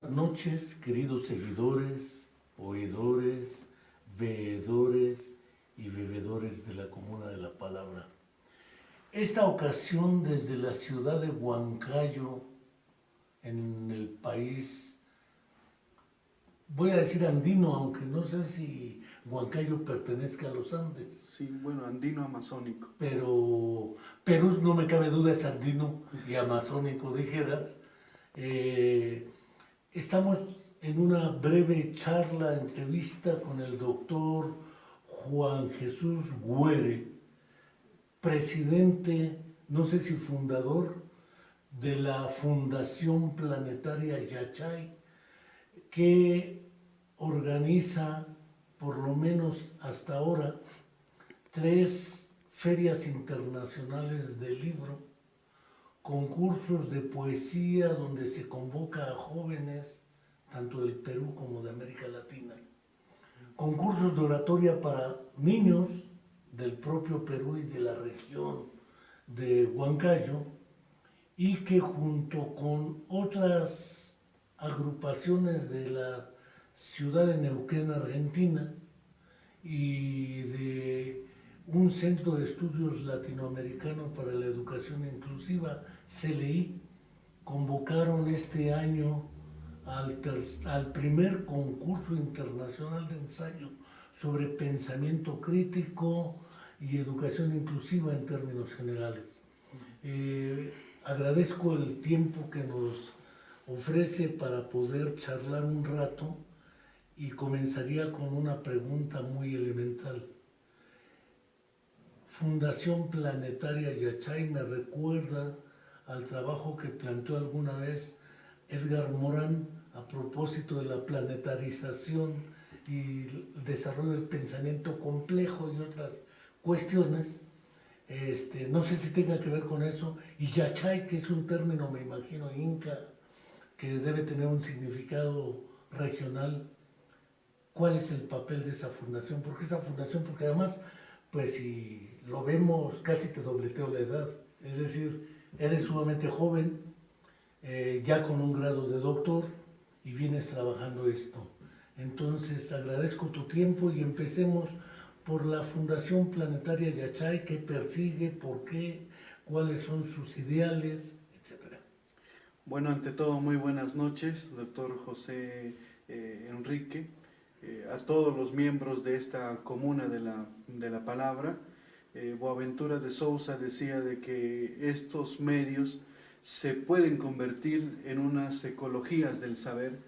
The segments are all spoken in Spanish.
Buenas noches, queridos seguidores, oidores, veedores y bebedores de la Comuna de la Palabra. Esta ocasión desde la ciudad de Huancayo, en el país, voy a decir andino, aunque no sé si Huancayo pertenezca a los Andes. Sí, bueno, andino amazónico. Pero Perú, no me cabe duda, es andino y amazónico, dijeras. Estamos en una breve charla, entrevista con el doctor Juan Jesús Güere, presidente, no sé si fundador, de la Fundación Planetaria Yachay, que organiza, por lo menos hasta ahora, 3 ferias internacionales del libro, concursos de poesía donde se convoca a jóvenes, tanto del Perú como de América Latina, concursos de oratoria para niños del propio Perú y de la región de Huancayo, y que junto con otras agrupaciones de la ciudad de Neuquén, Argentina, y de un centro de estudios latinoamericano para la educación inclusiva, CLI, convocaron este año al primer concurso internacional de ensayo sobre pensamiento crítico y educación inclusiva en términos generales. Agradezco el tiempo que nos ofrece para poder charlar un rato y comenzaría con una pregunta muy elemental. Fundación Planetaria Yachay me recuerda al trabajo que planteó alguna vez Edgar Morán a propósito de la planetarización y el desarrollo del pensamiento complejo y otras cuestiones. No sé si tenga que ver con eso. Y Yachay, que es un término, me imagino, inca, que debe tener un significado regional. ¿Cuál es el papel de esa fundación? ¿Por qué esa fundación? Porque además, pues si lo vemos, casi te dobleteo la edad. Es decir, eres sumamente joven, ya con un grado de doctor, y vienes trabajando esto. Entonces, agradezco tu tiempo y empecemos por la Fundación Planetaria Yachay, qué persigue, por qué, cuáles son sus ideales, etc. Bueno, ante todo, muy buenas noches, doctor José Enrique, a todos los miembros de esta Comuna de la Palabra. Boaventura de Sousa decía de que estos medios se pueden convertir en unas ecologías del saber,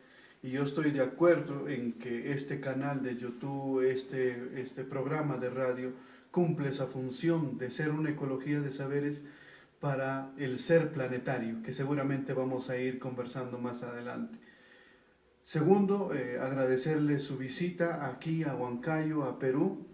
y yo estoy de acuerdo en que este canal de YouTube, este programa de radio, cumple esa función de ser una ecología de saberes para el ser planetario, que seguramente vamos a ir conversando más adelante. Segundo, agradecerle su visita aquí a Huancayo, a Perú,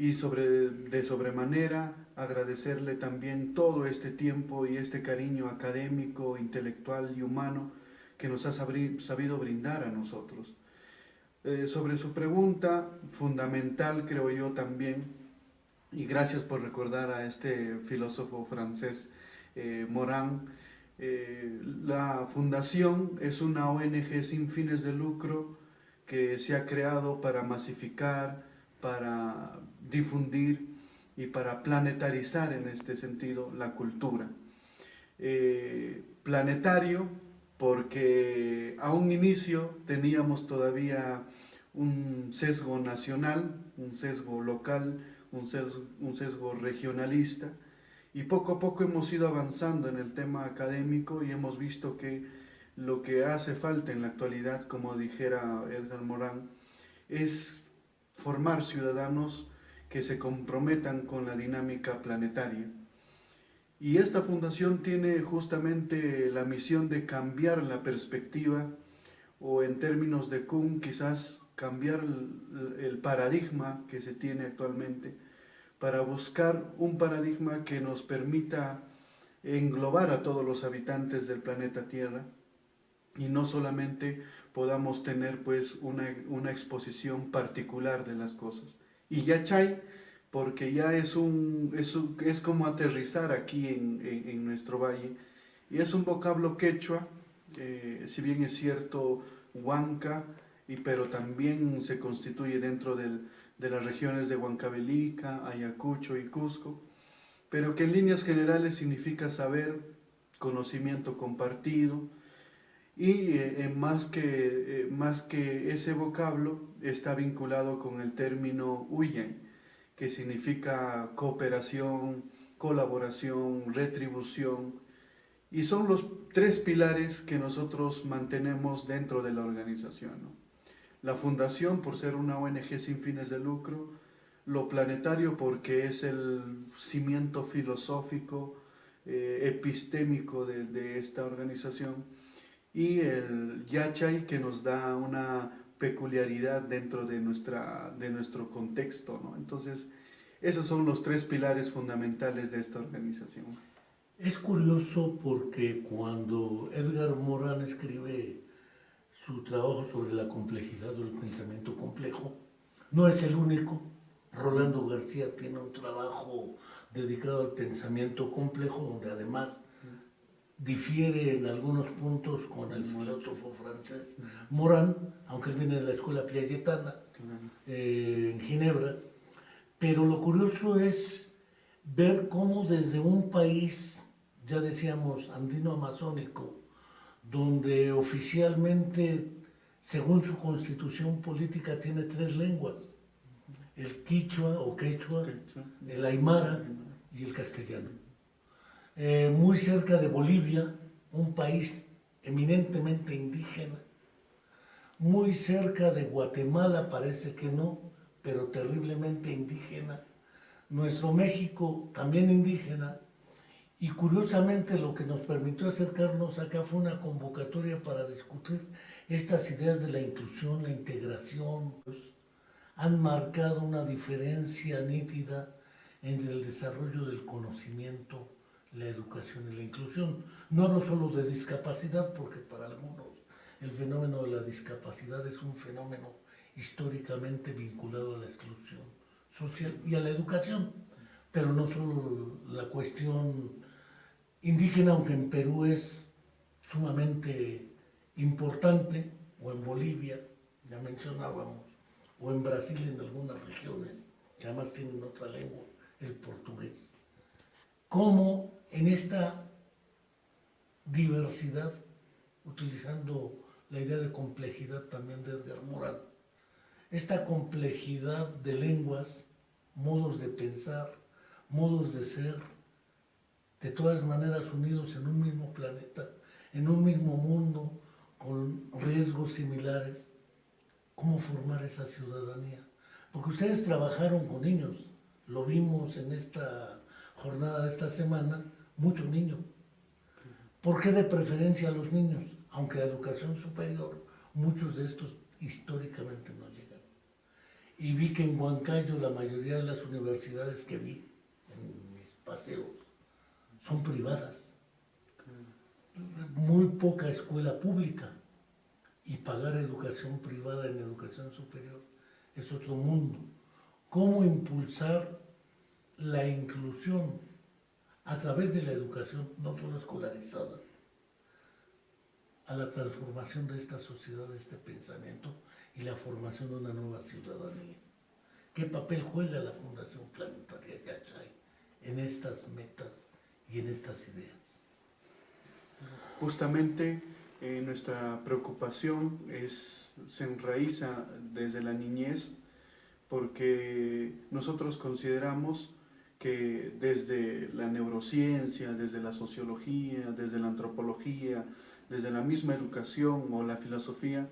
y de sobremanera agradecerle también todo este tiempo y este cariño académico, intelectual y humano que nos ha sabido brindar a nosotros. Sobre su pregunta, fundamental creo yo también, y gracias por recordar a este filósofo francés Morán. La fundación es una ONG sin fines de lucro que se ha creado para masificar, para difundir y para planetarizar en este sentido la cultura. Planetario porque a un inicio teníamos todavía un sesgo nacional, un sesgo local, un sesgo regionalista, y poco a poco hemos ido avanzando en el tema académico y hemos visto que lo que hace falta en la actualidad, como dijera Edgar Morán, es formar ciudadanos que se comprometan con la dinámica planetaria. Y esta fundación tiene justamente la misión de cambiar la perspectiva, o en términos de Kuhn quizás cambiar el paradigma que se tiene actualmente, para buscar un paradigma que nos permita englobar a todos los habitantes del planeta Tierra y no solamente podamos tener pues una exposición particular de las cosas. Y Yachay, porque ya es como aterrizar aquí en nuestro valle, y es un vocablo quechua si bien es cierto, Huanca, pero también se constituye dentro de las regiones de Huancavelica, Ayacucho y Cusco, pero que en líneas generales significa saber, conocimiento compartido, y más que ese vocablo está vinculado con el término Uyay, que significa cooperación, colaboración, retribución, y son los tres pilares que nosotros mantenemos dentro de la organización, ¿no? La fundación, por ser una ONG sin fines de lucro; lo planetario, porque es el cimiento filosófico, epistémico de esta organización; y el Yachay, que nos da una peculiaridad dentro de nuestro contexto, ¿no? Entonces, esos son los tres pilares fundamentales de esta organización. Es curioso porque cuando Edgar Morin escribe su trabajo sobre la complejidad o el pensamiento complejo, no es el único. Rolando García tiene un trabajo dedicado al pensamiento complejo, donde además difiere en algunos puntos con el filósofo francés Morin, aunque él viene de la escuela piagetana en Ginebra. Pero lo curioso es ver cómo desde un país, ya decíamos, andino-amazónico, donde oficialmente, según su constitución política, tiene 3 lenguas: el quichua o quechua, el aymara y el castellano. Muy cerca de Bolivia, un país eminentemente indígena. Muy cerca de Guatemala, parece que no, pero terriblemente indígena. Nuestro México, también indígena. Y curiosamente lo que nos permitió acercarnos acá fue una convocatoria para discutir estas ideas de la inclusión, la integración. Han marcado una diferencia nítida entre el desarrollo del conocimiento, la educación y la inclusión. No hablo solo de discapacidad, porque para algunos el fenómeno de la discapacidad es un fenómeno históricamente vinculado a la exclusión social y a la educación, pero no solo la cuestión indígena, aunque en Perú es sumamente importante, o en Bolivia, ya mencionábamos, o en Brasil en algunas regiones, que además tienen otra lengua, el portugués. Cómo en esta diversidad, utilizando la idea de complejidad también de Edgar Morin, esta complejidad de lenguas, modos de pensar, modos de ser, de todas maneras unidos en un mismo planeta, en un mismo mundo, con riesgos similares, ¿cómo formar esa ciudadanía? Porque ustedes trabajaron con niños, lo vimos en esta jornada de esta semana, mucho niño. ¿Por qué de preferencia a los niños? Aunque a educación superior, muchos de estos históricamente no llegan. Y vi que en Huancayo la mayoría de las universidades que vi en mis paseos son privadas. Muy poca escuela pública. Y pagar educación privada en educación superior es otro mundo. ¿Cómo impulsar la inclusión a través de la educación, no solo escolarizada, a la transformación de esta sociedad, de este pensamiento y la formación de una nueva ciudadanía? ¿Qué papel juega la Fundación Planetaria Yachay en estas metas y en estas ideas? Justamente nuestra preocupación se enraiza desde la niñez, porque nosotros consideramos que desde la neurociencia, desde la sociología, desde la antropología, desde la misma educación o la filosofía,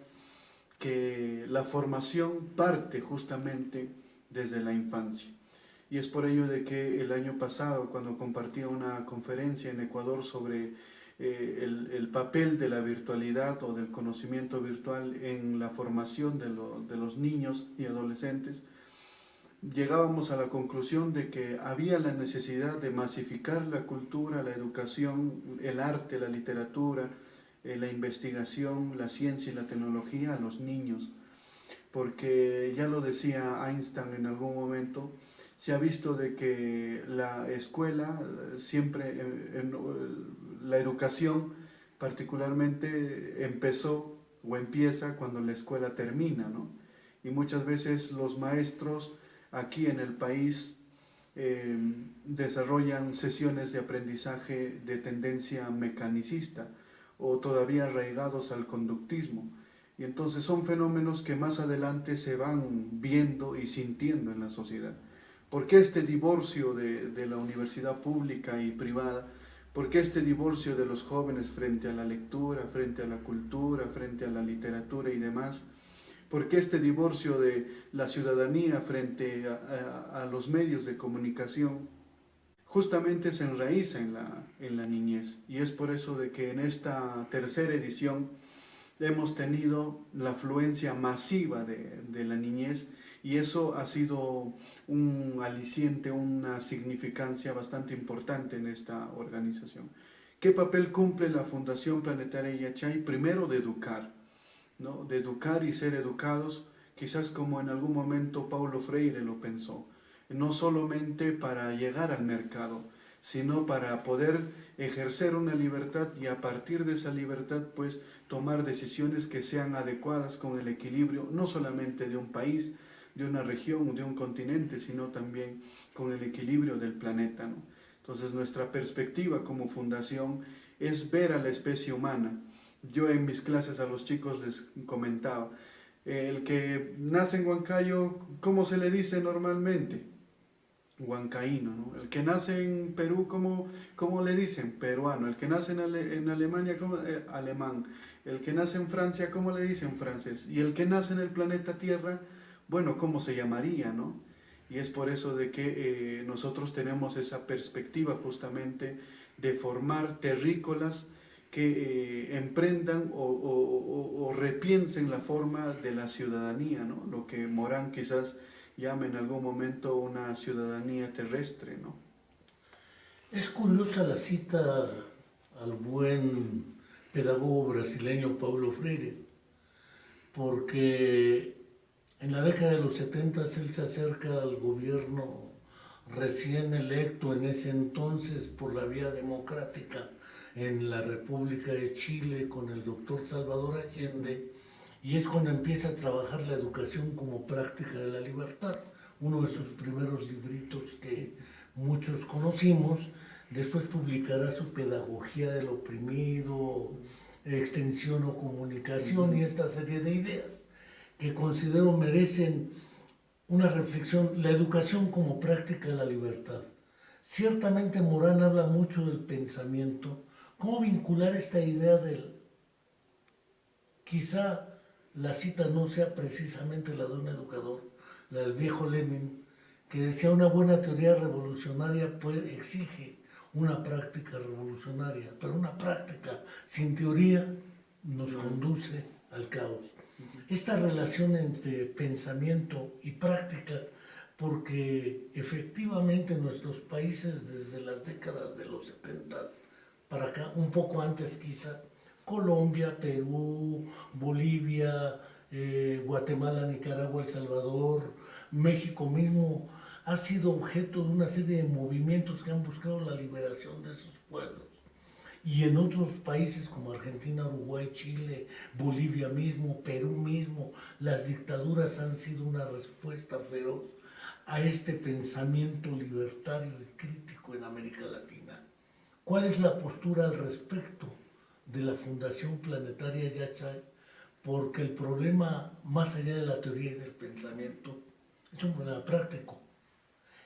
que la formación parte justamente desde la infancia. Y es por ello de que el año pasado, cuando compartía una conferencia en Ecuador sobre el papel de la virtualidad o del conocimiento virtual en la formación de los niños y adolescentes, llegábamos a la conclusión de que había la necesidad de masificar la cultura, la educación, el arte, la literatura, la investigación, la ciencia y la tecnología a los niños, porque ya lo decía Einstein en algún momento, se ha visto de que la escuela siempre, la educación particularmente empezó o empieza cuando la escuela termina, ¿no? Y muchas veces los maestros aquí en el país desarrollan sesiones de aprendizaje de tendencia mecanicista o todavía arraigados al conductismo. Y entonces son fenómenos que más adelante se van viendo y sintiendo en la sociedad. ¿Por qué este divorcio de la universidad pública y privada? ¿Por qué este divorcio de los jóvenes frente a la lectura, frente a la cultura, frente a la literatura y demás? ¿Por qué este divorcio de la ciudadanía frente a los medios de comunicación? Justamente se enraiza en la niñez, y es por eso de que en esta tercera edición hemos tenido la afluencia masiva de la niñez, y eso ha sido un aliciente, una significancia bastante importante en esta organización. ¿Qué papel cumple la Fundación Planetaria Yachay? Primero, de educar, ¿no? De educar y ser educados, quizás como en algún momento Paulo Freire lo pensó, no solamente para llegar al mercado, sino para poder ejercer una libertad y a partir de esa libertad pues tomar decisiones que sean adecuadas con el equilibrio no solamente de un país, de una región, de un continente, sino también con el equilibrio del planeta, ¿no? Entonces nuestra perspectiva como fundación es ver a la especie humana. Yo en mis clases a los chicos les comentaba, el que nace en Huancayo, ¿cómo se le dice normalmente? Huancaíno, ¿no? El que nace en Perú, ¿cómo le dicen? Peruano. El que nace en Alemania, ¿cómo? Alemán. El que nace en Francia, ¿cómo le dicen? Francés. Y el que nace en el planeta Tierra, bueno, ¿cómo se llamaría, no? Y es por eso de que nosotros tenemos esa perspectiva justamente de formar terrícolas que emprendan o repiensen la forma de la ciudadanía, ¿no? Lo que Morán quizás llama en algún momento una ciudadanía terrestre, ¿no? Es curiosa la cita al buen pedagogo brasileño Paulo Freire, porque en la década de los 70 él se acerca al gobierno recién electo en ese entonces por la vía democrática en la República de Chile con el doctor Salvador Allende, y es cuando empieza a trabajar la educación como práctica de la libertad, uno de sus primeros libritos que muchos conocimos. Después publicará su Pedagogía del Oprimido, Extensión o Comunicación y esta serie de ideas que considero merecen una reflexión, la educación como práctica de la libertad. Ciertamente Morán habla mucho del pensamiento, cómo vincular esta idea del, quizá la cita no sea precisamente la de un educador, la del viejo Lenin, que decía una buena teoría revolucionaria exige una práctica revolucionaria, pero una práctica sin teoría nos conduce al caos. Esta relación entre pensamiento y práctica, porque efectivamente en nuestros países desde las décadas de los 70 para acá, un poco antes quizá, Colombia, Perú, Bolivia, Guatemala, Nicaragua, El Salvador, México mismo, ha sido objeto de una serie de movimientos que han buscado la liberación de sus pueblos. Y en otros países como Argentina, Uruguay, Chile, Bolivia mismo, Perú mismo, las dictaduras han sido una respuesta feroz a este pensamiento libertario y crítico en América Latina. ¿Cuál es la postura al respecto de la Fundación Planetaria Yachay? Porque el problema, más allá de la teoría y del pensamiento, es un problema práctico.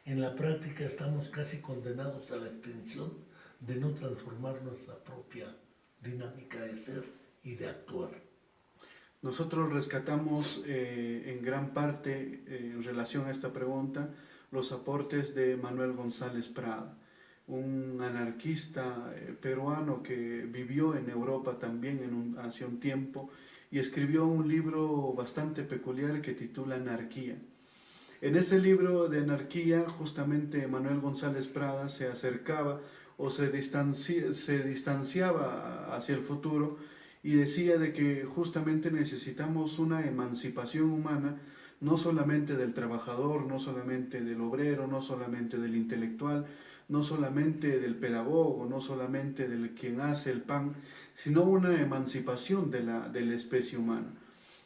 En la práctica estamos casi condenados a la extinción de no transformar nuestra propia dinámica de ser y de actuar. Nosotros rescatamos en gran parte, en relación a esta pregunta, los aportes de Manuel González Prada, un anarquista peruano que vivió en Europa también hace un tiempo y escribió un libro bastante peculiar que titula Anarquía. En ese libro de Anarquía, justamente Manuel González Prada se acercaba o se distanciaba hacia el futuro y decía de que justamente necesitamos una emancipación humana, no solamente del trabajador, no solamente del obrero, no solamente del intelectual, no solamente del pedagogo, no solamente del quien hace el pan, sino una emancipación de la especie humana.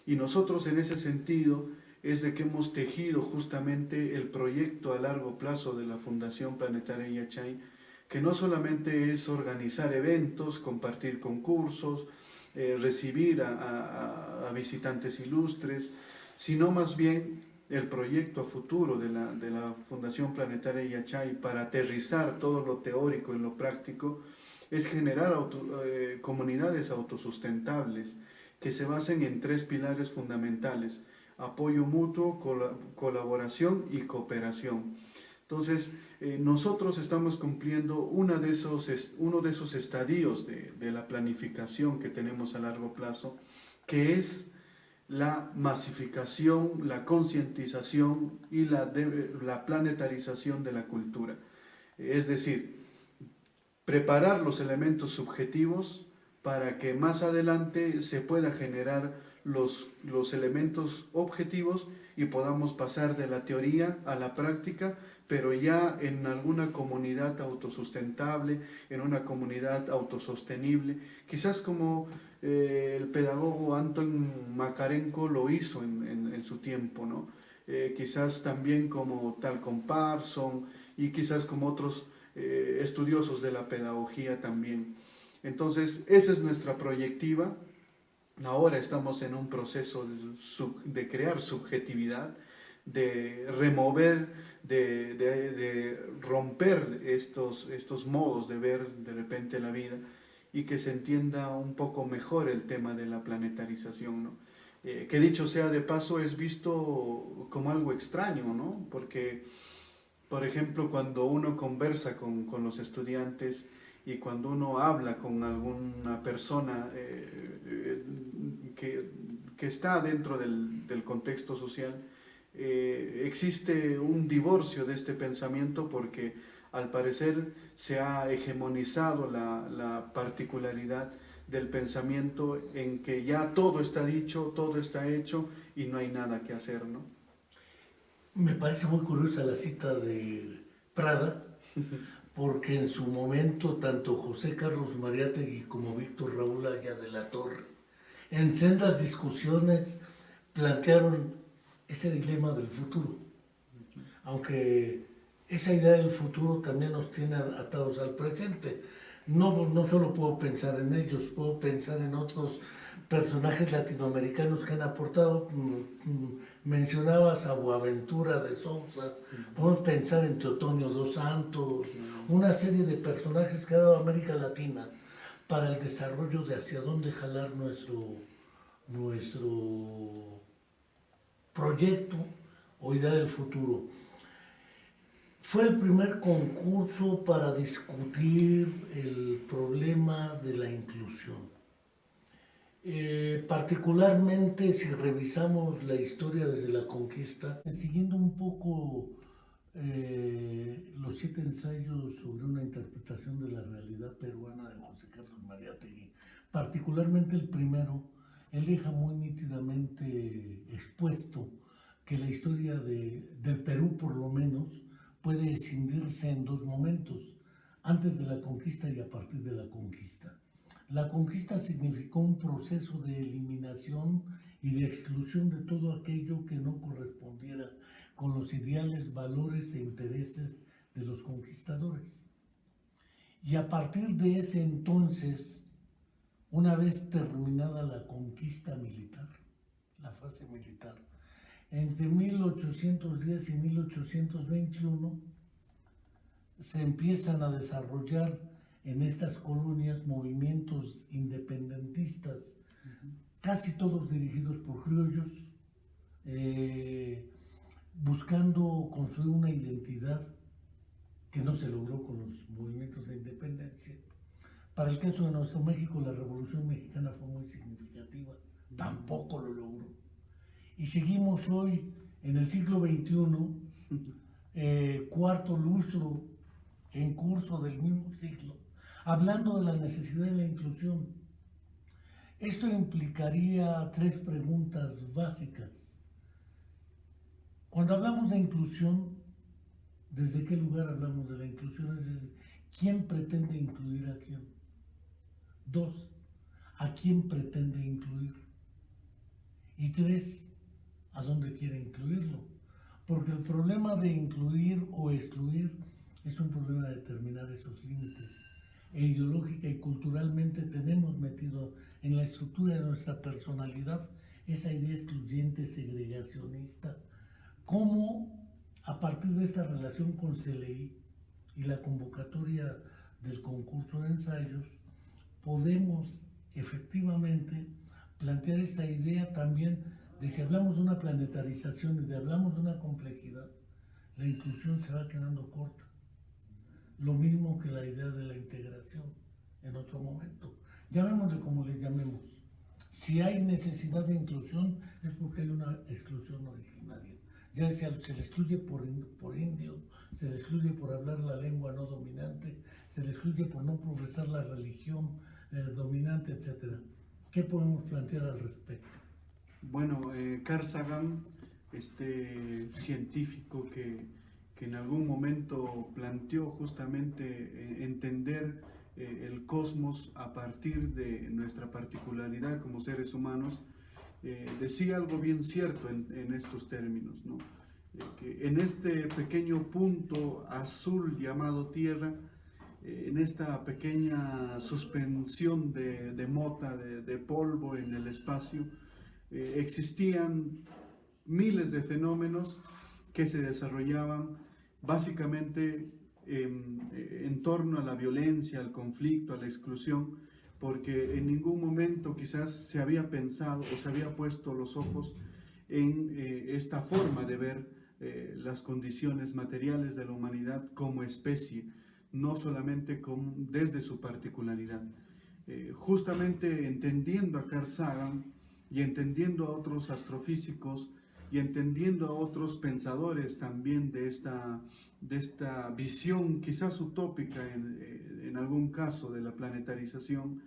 Y nosotros en ese sentido es de que hemos tejido justamente el proyecto a largo plazo de la Fundación Planetaria Yachay, que no solamente es organizar eventos, compartir concursos, recibir a visitantes ilustres, sino más bien el proyecto a futuro de la Fundación Planetaria Yachay para aterrizar todo lo teórico en lo práctico, es generar comunidades autosustentables que se basen en 3 pilares fundamentales: apoyo mutuo, colaboración y cooperación. Entonces, nosotros estamos cumpliendo uno de esos estadios de la planificación que tenemos a largo plazo, que es la masificación, la concientización y la planetarización de la cultura. Es decir, preparar los elementos subjetivos para que más adelante se pueda generar los elementos objetivos y podamos pasar de la teoría a la práctica, pero ya en alguna comunidad autosustentable, en una comunidad autosostenible, quizás como el pedagogo Anton Makarenko lo hizo en su tiempo, ¿no? Quizás también como Talcott Parsons y quizás como otros estudiosos de la pedagogía también. Entonces, esa es nuestra proyectiva. Ahora estamos en un proceso de crear subjetividad, de remover, de romper estos modos de ver de repente la vida y que se entienda un poco mejor el tema de la planetarización, ¿no? Que dicho sea de paso, es visto como algo extraño, ¿no? Porque, por ejemplo, cuando uno conversa con los estudiantes y cuando uno habla con alguna persona que está dentro del contexto social, existe un divorcio de este pensamiento porque al parecer se ha hegemonizado la particularidad del pensamiento en que ya todo está dicho, todo está hecho y no hay nada que hacer, ¿no? Me parece muy curiosa la cita de Prada, porque en su momento tanto José Carlos Mariátegui como Víctor Raúl Aya de la Torre, en sendas discusiones, plantearon ese dilema del futuro. Aunque esa idea del futuro también nos tiene atados al presente. No solo puedo pensar en ellos, puedo pensar en otros personajes latinoamericanos que han aportado. Mencionabas a Boaventura de Sousa, podemos pensar en Teotonio dos Santos, una serie de personajes que ha dado América Latina para el desarrollo de hacia dónde jalar nuestro proyecto o idea del futuro. Fue el primer concurso para discutir el problema de la inclusión. Particularmente si revisamos la historia desde la conquista, siguiendo un poco los 7 ensayos sobre una interpretación de la realidad peruana de José Carlos Mariátegui, particularmente el primero, él deja muy nítidamente expuesto que la historia del Perú, por lo menos, puede escindirse en 2 momentos, antes de la conquista y a partir de la conquista. La conquista significó un proceso de eliminación y de exclusión de todo aquello que no correspondiera con los ideales, valores e intereses de los conquistadores. Y a partir de ese entonces, una vez terminada la conquista militar, la fase militar, entre 1810 y 1821 se empiezan a desarrollar en estas colonias movimientos independentistas, casi todos dirigidos por criollos, buscando construir una identidad que no se logró con los movimientos de independencia. Para el caso de nuestro México, la Revolución Mexicana fue muy significativa, tampoco lo logró. Y seguimos hoy en el siglo XXI, cuarto lustro en curso del mismo siglo, hablando de la necesidad de la inclusión. Esto implicaría 3 preguntas básicas. Cuando hablamos de inclusión, ¿desde qué lugar hablamos de la inclusión? Es decir, ¿quién pretende incluir a quién? 2, ¿a quién pretende incluir? Y 3, ¿a dónde quiere incluirlo? Porque el problema de incluir o excluir es un problema de determinar esos límites. E ideológica y culturalmente tenemos metido en la estructura de nuestra personalidad esa idea excluyente, segregacionista. ¿Cómo a partir de esta relación con CLI y la convocatoria del concurso de ensayos podemos efectivamente plantear esta idea también de si hablamos de una planetarización y de hablamos de una complejidad, la inclusión se va quedando corta? Lo mismo que la idea de la integración en otro momento. Llamémosle como le llamemos. Si hay necesidad de inclusión es porque hay una exclusión originaria. Ya sea se le excluye por indio, se le excluye por hablar la lengua no dominante, se le excluye por no profesar la religión dominante, etc. ¿Qué podemos plantear al respecto? Bueno, Carl Sagan, este científico que en algún momento planteó justamente entender el cosmos a partir de nuestra particularidad como seres humanos, decía algo bien cierto en estos términos, ¿no? Que en este pequeño punto azul llamado Tierra, en esta pequeña suspensión de mota, de polvo en el espacio, existían miles de fenómenos que se desarrollaban básicamente en torno a la violencia, al conflicto, a la exclusión, porque en ningún momento quizás se había pensado o se había puesto los ojos en esta forma de ver las condiciones materiales de la humanidad como especie, no solamente desde su particularidad. Justamente entendiendo a Carl Sagan y entendiendo a otros astrofísicos y entendiendo a otros pensadores también de esta visión quizás utópica en algún caso de la planetarización,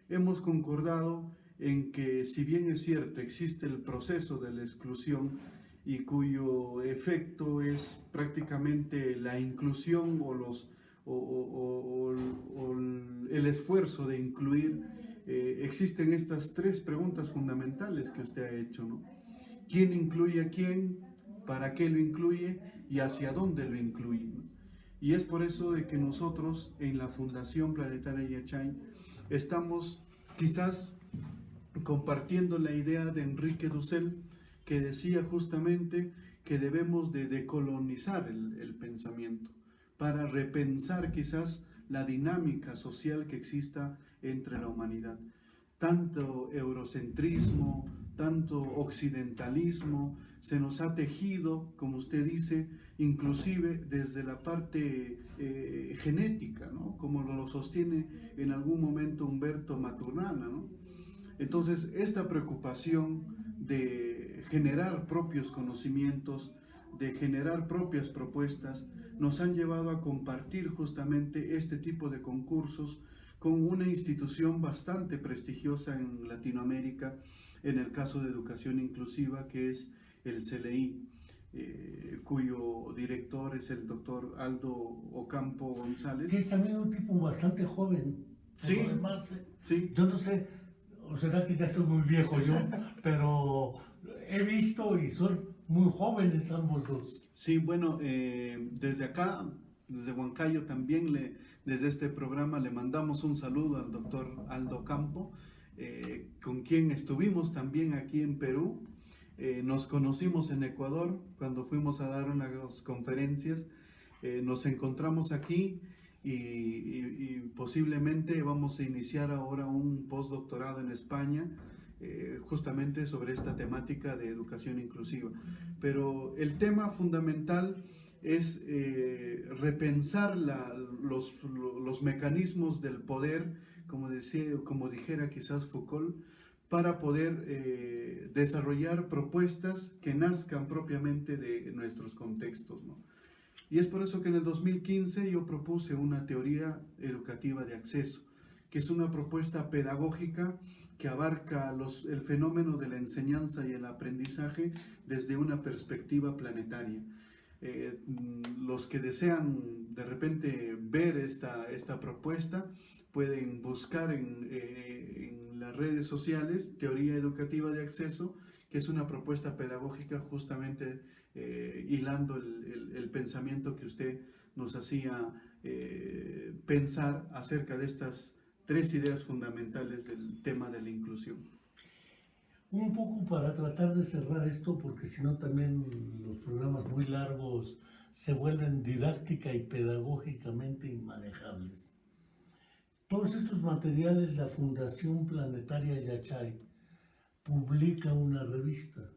hemos concordado en que, si bien es cierto, existe el proceso de la exclusión y cuyo efecto es prácticamente la inclusión o el esfuerzo de incluir, existen estas 3 preguntas fundamentales que usted ha hecho, ¿no? ¿Quién incluye a quién? ¿Para qué lo incluye? ¿Y hacia dónde lo incluye? ¿No? Y es por eso de que nosotros en la Fundación Planetaria Yachay estamos quizás compartiendo la idea de Enrique Dussel, que decía justamente que debemos de decolonizar el pensamiento para repensar quizás la dinámica social que exista entre la humanidad. Tanto eurocentrismo, tanto occidentalismo, se nos ha tejido, como usted dice, inclusive desde la parte genética, ¿no? Como lo sostiene en algún momento Humberto Maturana, ¿no? Entonces, esta preocupación de generar propios conocimientos, de generar propias propuestas, nos han llevado a compartir justamente este tipo de concursos con una institución bastante prestigiosa en Latinoamérica, en el caso de educación inclusiva, que es el CLI, cuyo director es el doctor Aldo Ocampo González. Que es también un tipo bastante joven. Sí, además, sí. Yo no sé, o será que ya estoy muy viejo yo, pero he visto y son muy jóvenes ambos dos. Sí, bueno, desde acá, desde Huancayo también, desde este programa le mandamos un saludo al doctor Aldo Campo, con quien estuvimos también aquí en Perú. Nos conocimos en Ecuador cuando fuimos a dar unas conferencias, nos encontramos aquí y posiblemente vamos a iniciar ahora un postdoctorado en España, justamente sobre esta temática de educación inclusiva. Pero el tema fundamental es repensar los mecanismos del poder, como dijera quizás Foucault, para poder desarrollar propuestas que nazcan propiamente de nuestros contextos, ¿no? Y es por eso que en el 2015 yo propuse una teoría educativa de acceso, que es una propuesta pedagógica que abarca el fenómeno de la enseñanza y el aprendizaje desde una perspectiva planetaria. Los que desean de repente ver esta propuesta pueden buscar en las redes sociales Teoría Educativa de Acceso, que es una propuesta pedagógica justamente hilando el pensamiento que usted nos hacía pensar acerca de estas tres ideas fundamentales del tema de la inclusión. Un poco para tratar de cerrar esto, porque si no también los programas muy largos se vuelven didáctica y pedagógicamente inmanejables. Todos estos materiales, la Fundación Planetaria Yachay publica una revista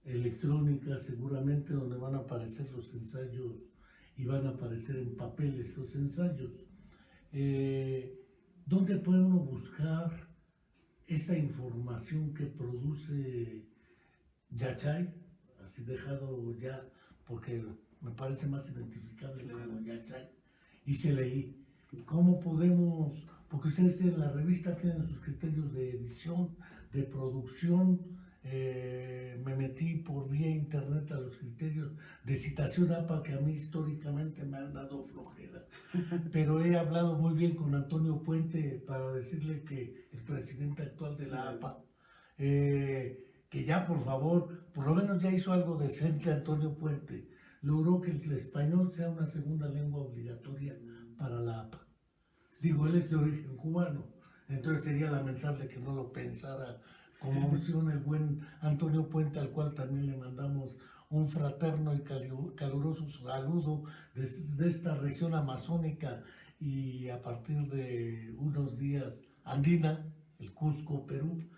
electrónica seguramente donde van a aparecer los ensayos y van a aparecer en papeles los ensayos. ¿Dónde puede uno buscar esta información que produce Yachay? Así dejado ya, porque me parece más identificable como Yachay, y se leí. ¿Cómo podemos, porque ustedes tienen la revista, tienen sus criterios de edición, de producción, me metí por vía internet a los criterios de citación APA que a mí históricamente me han dado flojera, pero he hablado muy bien con Antonio Puente para decirle que el presidente actual de la APA, que ya por favor, por lo menos ya hizo algo decente Antonio Puente, logró que el español sea una segunda lengua obligatoria para la APA. Digo, él es de origen cubano, entonces sería lamentable que no lo pensara como opción el buen Antonio Puente, al cual también le mandamos un fraterno y caluroso saludo desde esta región amazónica y a partir de unos días andina, el Cusco, Perú.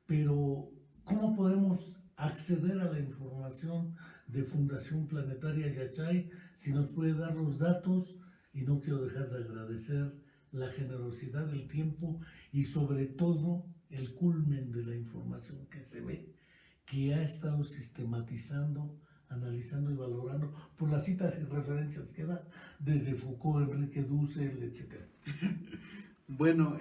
Pero, ¿cómo podemos acceder a la información de Fundación Planetaria Yachay? Si nos puede dar los datos, y no quiero dejar de agradecer la generosidad del tiempo y sobre todo el culmen de la información que se ve, que ha estado sistematizando, analizando y valorando por las citas y referencias que da desde Foucault, Enrique Dussel, etc. Bueno,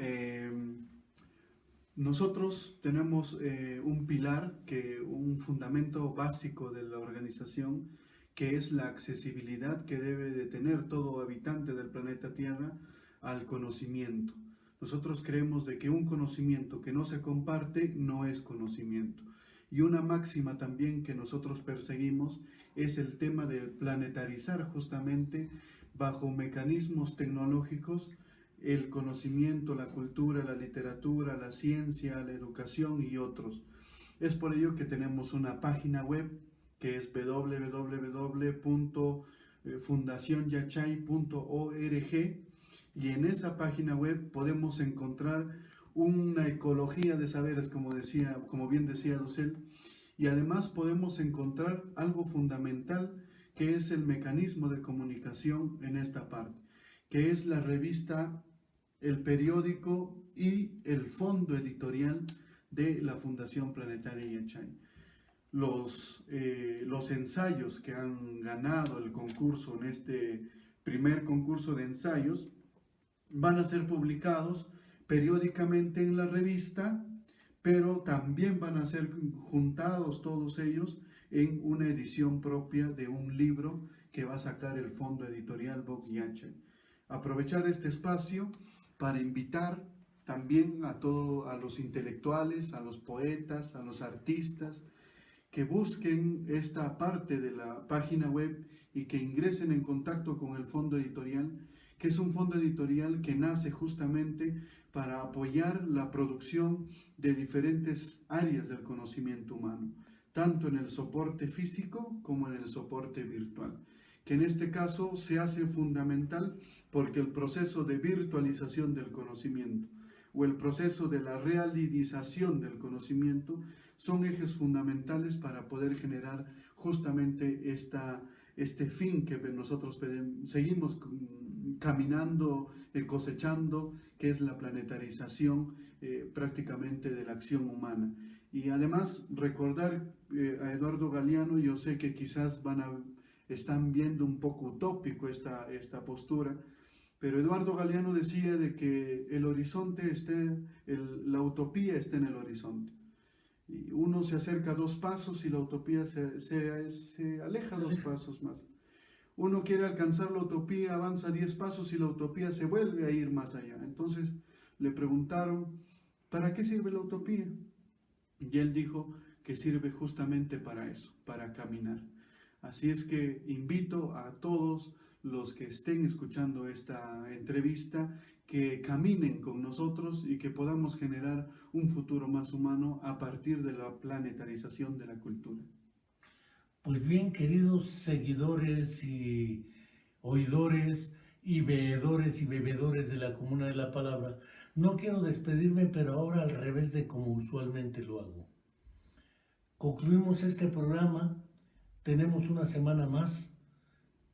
nosotros tenemos un pilar, un fundamento básico de la organización, que es la accesibilidad que debe de tener todo habitante del planeta Tierra al conocimiento. Nosotros creemos de que un conocimiento que no se comparte no es conocimiento. Y una máxima también que nosotros perseguimos es el tema de planetarizar justamente bajo mecanismos tecnológicos el conocimiento, la cultura, la literatura, la ciencia, la educación y otros. Es por ello que tenemos una página web que es www.fundacionyachay.org, y en esa página web podemos encontrar una ecología de saberes, como bien decía Dussel, y además podemos encontrar algo fundamental que es el mecanismo de comunicación en esta parte, que es la revista, el periódico y el fondo editorial de la Fundación Planetaria Yachay. Los ensayos que han ganado el concurso en este primer concurso de ensayos van a ser publicados periódicamente en la revista, pero también van a ser juntados todos ellos en una edición propia de un libro que va a sacar el fondo editorial Boc Yachay. Aprovechar este espacio para invitar también a los intelectuales, a los poetas, a los artistas, que busquen esta parte de la página web y que ingresen en contacto con el fondo editorial, que es un fondo editorial que nace justamente para apoyar la producción de diferentes áreas del conocimiento humano, tanto en el soporte físico como en el soporte virtual, que en este caso se hace fundamental porque el proceso de virtualización del conocimiento o el proceso de la realización del conocimiento son ejes fundamentales para poder generar justamente este fin que nosotros seguimos caminando, cosechando, que es la planetarización prácticamente de la acción humana. Y además recordar a Eduardo Galeano, yo sé que quizás están viendo un poco utópico esta postura, pero Eduardo Galeano decía de que el horizonte la utopía está en el horizonte. Y uno se acerca 2 pasos y la utopía se aleja 2 pasos más. Uno quiere alcanzar la utopía, avanza 10 pasos y la utopía se vuelve a ir más allá. Entonces le preguntaron, ¿para qué sirve la utopía? Y él dijo que sirve justamente para eso, para caminar. Así es que invito a todos los que estén escuchando esta entrevista que caminen con nosotros y que podamos generar un futuro más humano a partir de la planetarización de la cultura. Pues bien, queridos seguidores y oidores y veedores y bebedores de la Comuna de la Palabra, no quiero despedirme, pero ahora al revés de como usualmente lo hago. Concluimos este programa, tenemos una semana más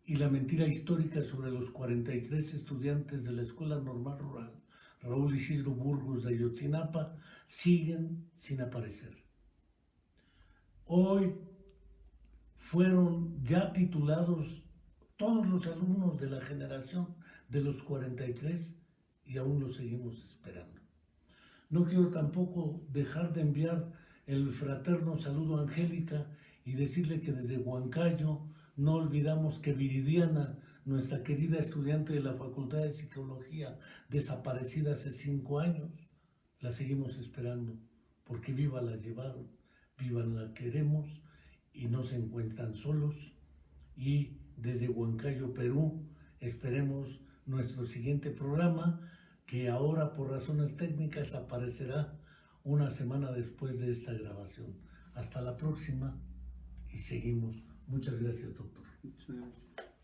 y la mentira histórica sobre los 43 estudiantes de la Escuela Normal Rural Raúl Isidro Burgos de Ayotzinapa siguen sin aparecer. Hoy fueron ya titulados todos los alumnos de la generación de los 43 y aún los seguimos esperando. No quiero tampoco dejar de enviar el fraterno saludo a Angélica y decirle que desde Huancayo no olvidamos que Viridiana, nuestra querida estudiante de la Facultad de Psicología, desaparecida hace 5 años, la seguimos esperando, porque viva la llevaron, viva la queremos y no se encuentran solos. Y desde Huancayo, Perú, esperemos nuestro siguiente programa, que ahora por razones técnicas aparecerá una semana después de esta grabación. Hasta la próxima y seguimos. Muchas gracias, doctor. Muchas gracias.